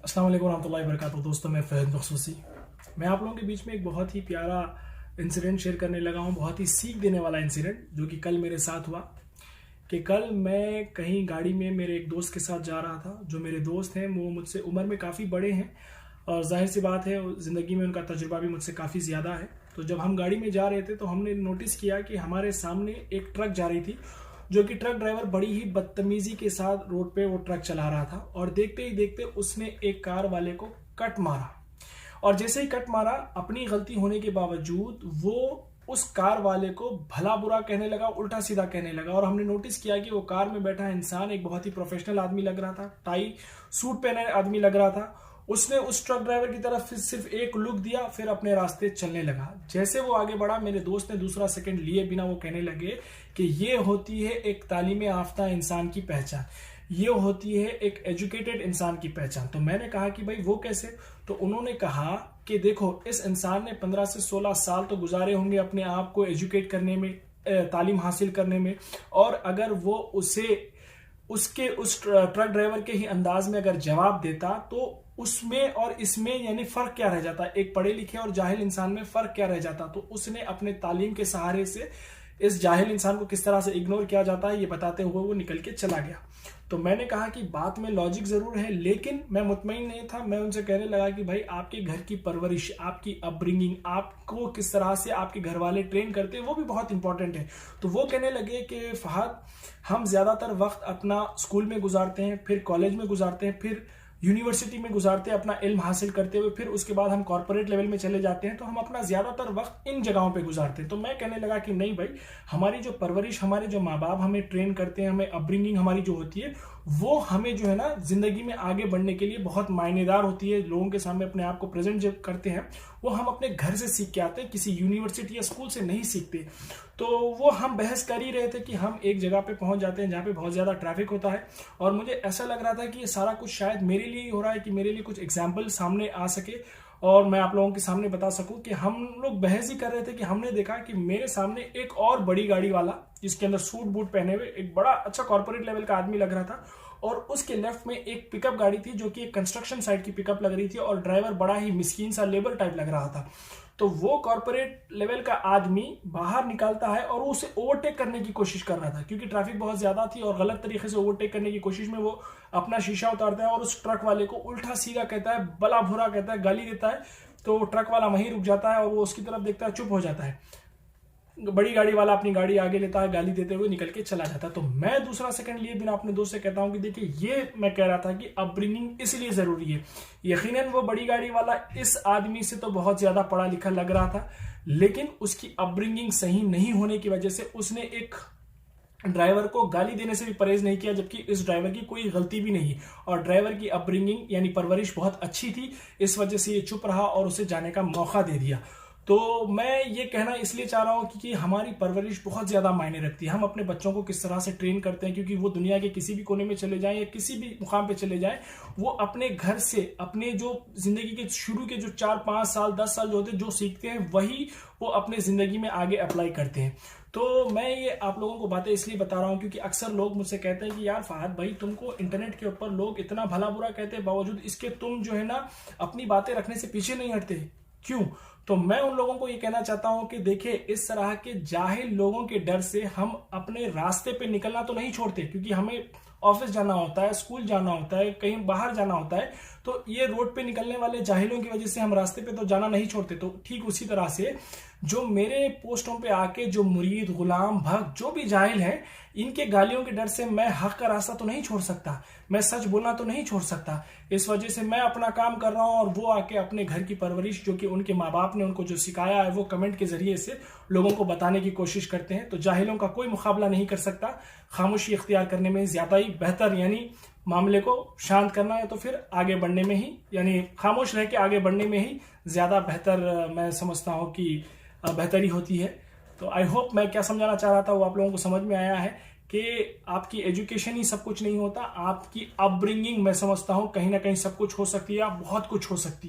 अस्सलाम वालेकुम रहमतुल्लाहि व बरकातुहू। दोस्तों, मैं फ़हद मखसूसी मैं आप लोगों के बीच में एक बहुत ही प्यारा इंसिडेंट शेयर करने लगा हूँ। बहुत ही सीख देने वाला इंसिडेंट जो कि कल मेरे साथ हुआ। कि कल मैं कहीं गाड़ी में मेरे एक दोस्त के साथ जा रहा था। जो मेरे दोस्त हैं वो मुझसे उम्र में काफ़ी बड़े हैं और जाहिर सी बात है ज़िंदगी में उनका तजुर्बा भी मुझसे काफ़ी ज़्यादा है। तो जब हम गाड़ी में जा रहे थे तो हमने नोटिस किया कि हमारे सामने एक ट्रक जा रही थी, जो कि ट्रक ड्राइवर बड़ी ही बदतमीजी के साथ रोड पे वो ट्रक चला रहा था और देखते ही देखते उसने एक कार वाले को कट मारा। और जैसे ही कट मारा, अपनी गलती होने के बावजूद वो उस कार वाले को भला बुरा कहने लगा, उल्टा सीधा कहने लगा। और हमने नोटिस किया कि वो कार में बैठा इंसान एक बहुत ही प्रोफेशनल आदमी लग रहा था, टाई सूट पहने आदमी लग रहा था। उसने उस ट्रक ड्राइवर की तरफ सिर्फ एक लुक दिया, फिर अपने रास्ते चलने लगा। जैसे वो आगे बढ़ा, मेरे दोस्त ने दूसरा सेकंड लिए बिना वो कहने लगे कि ये होती है एक तालीम याफ्ता इंसान की पहचान, ये होती है एक एजुकेटेड इंसान की पहचान। तो मैंने कहा कि भाई वो कैसे? तो उन्होंने कहा कि देखो, इस इंसान ने 15 से 16 साल तो गुजारे होंगे अपने आप को एजुकेट करने में, तालीम हासिल करने में। और अगर वो उसके उस ट्रक ड्राइवर के ही अंदाज में अगर जवाब देता तो उसमें और इसमें यानी फर्क क्या रह जाता, एक पढ़े लिखे और जाहिल इंसान में फर्क क्या रह जाता। तो उसने अपने तालीम के सहारे से इस जाहिल इंसान को किस तरह से इग्नोर किया जाता है ये बताते हुए वो निकल के चला गया। तो मैंने कहा कि बात में लॉजिक जरूर है, लेकिन मैं मुतमईन नहीं था। मैं उनसे कहने लगा कि भाई, आपके घर की परवरिश, आपकी अपब्रिंगिंग, आपको किस तरह से आपके घर वाले ट्रेन करते हैं वो भी बहुत इंपॉर्टेंट है। तो वो कहने लगे कि फहद, हम ज्यादातर वक्त अपना स्कूल में गुजारते हैं, फिर कॉलेज में गुजारते हैं, फिर यूनिवर्सिटी में गुजारते हैं अपना इल्म हासिल करते हुए, फिर उसके बाद हम कॉर्पोरेट लेवल में चले जाते हैं। तो हम अपना ज्यादातर वक्त इन जगहों पे गुजारते हैं। तो मैं कहने लगा कि नहीं भाई, हमारी जो परवरिश, हमारे जो माँ बाप हमें ट्रेन करते हैं, हमें अपब्रिंगिंग हमारी जो होती है वो हमें जो है ना जिंदगी में आगे बढ़ने के लिए बहुत मायनेदार होती है। लोगों के सामने अपने आप को प्रेजेंट जब करते हैं वो हम अपने घर से सीख के आते हैं, किसी यूनिवर्सिटी या स्कूल से नहीं सीखते। तो वो हम बहस कर ही रहे थे कि हम एक जगह पे पहुंच जाते हैं जहाँ पे बहुत ज्यादा ट्रैफिक होता है, और मुझे ऐसा लग रहा था कि ये सारा कुछ शायद मेरे लिए ही हो रहा है, कि मेरे लिए कुछ एग्जाम्पल सामने आ सके और मैं आप लोगों के सामने बता सकूं। कि हम लोग बहस ही कर रहे थे कि हमने देखा कि मेरे सामने एक और बड़ी गाड़ी वाला, जिसके अंदर सूट बूट पहने हुए एक बड़ा अच्छा कॉर्पोरेट लेवल का आदमी लग रहा था, और उसके लेफ्ट में एक पिकअप गाड़ी थी जो कि एक कंस्ट्रक्शन साइट की पिकअप लग रही थी, और ड्राइवर बड़ा ही मिस्कीन सा लेबर टाइप लग रहा था। तो वो कॉर्पोरेट लेवल का आदमी बाहर निकालता है और वो उसे ओवरटेक करने की कोशिश कर रहा था, क्योंकि ट्रैफिक बहुत ज्यादा थी, और गलत तरीके से ओवरटेक करने की कोशिश में वो अपना शीशा उतारता है और उस ट्रक वाले को उल्टा सीधा कहता है, भला बुरा कहता है, गाली देता है। तो ट्रक वाला वहीं रुक जाता है और वो उसकी तरफ देखता है, चुप हो जाता है। बड़ी गाड़ी वाला अपनी गाड़ी आगे लेता है, गाली देते हुए निकल के चला जाता है। तो मैं दूसरा सेकंड लिए बिना अपने दोस्त से कहता हूं कि देखिए, ये मैं कह रहा था कि अपब्रिंगिंग इसलिए जरूरी है। यकीनन वो बड़ी गाड़ी वाला इस आदमी से तो बहुत ज्यादा पढ़ा लिखा लग रहा था, लेकिन उसकी अपब्रिंगिंग सही नहीं होने की वजह से उसने एक ड्राइवर को गाली देने से भी परहेज नहीं किया, जबकि इस ड्राइवर की कोई गलती भी नहीं। और ड्राइवर की अपब्रिंगिंग यानी परवरिश बहुत अच्छी थी, इस वजह से ये चुप रहा और उसे जाने का मौका दे दिया। तो मैं ये कहना इसलिए चाह रहा हूं क्योंकि हमारी परवरिश बहुत ज्यादा मायने रखती है। हम अपने बच्चों को किस तरह से ट्रेन करते हैं, क्योंकि वो दुनिया के किसी भी कोने में चले जाएं या किसी भी मुकाम पे चले जाएं, वो अपने घर से, अपने जो जिंदगी के शुरू के जो 4-5 साल 10 साल जो होते हैं, जो सीखते हैं वही वो अपने जिंदगी में आगे अप्लाई करते हैं। तो मैं ये आप लोगों को बातें इसलिए बता रहा हूं क्योंकि अक्सर लोग मुझसे कहते हैं कि यार फहद भाई, तुमको इंटरनेट के ऊपर लोग इतना भला बुरा कहते हैं, बावजूद इसके तुम जो है ना अपनी बातें रखने से पीछे नहीं हटते, क्यों? तो मैं उन लोगों को ये कहना चाहता हूं कि देखिए, इस तरह के जाहिल लोगों के डर से हम अपने रास्ते पे निकलना तो नहीं छोड़ते, क्योंकि हमें ऑफिस जाना होता है, स्कूल जाना होता है, कहीं बाहर जाना होता है। तो ये रोड पे निकलने वाले जाहिलों की वजह से हम रास्ते पे तो जाना नहीं छोड़ते। तो ठीक उसी तरह से जो मेरे पोस्टों पे आके जो मुरीद, गुलाम, भक्त, जो भी जाहिल हैं, इनके गालियों के डर से मैं हक का रास्ता तो नहीं छोड़ सकता, मैं सच बोलना तो नहीं छोड़ सकता। इस वजह से मैं अपना काम कर रहा हूं, और वो आके अपने घर की परवरिश जो कि उनके माँ बाप ने उनको जो सिखाया है वो कमेंट के जरिए से लोगों को बताने की कोशिश करते हैं। तो जाहिलों का कोई मुकाबला नहीं कर सकता। खामोशी इख्तियार करने में ज्यादा ही बेहतर, यानी मामले को शांत करना है तो फिर आगे बढ़ने में ही, यानी खामोश रह के आगे बढ़ने में ही ज्यादा बेहतर मैं समझता हूं कि बेहतरी होती है। तो आई होप मैं क्या समझाना चाह रहा था वो आप लोगों को समझ में आया है कि आपकी एजुकेशन ही सब कुछ नहीं होता, आपकी अपब्रिंगिंग मैं समझता हूं कहीं ना कहीं सब कुछ हो सकती है, बहुत कुछ हो सकती है।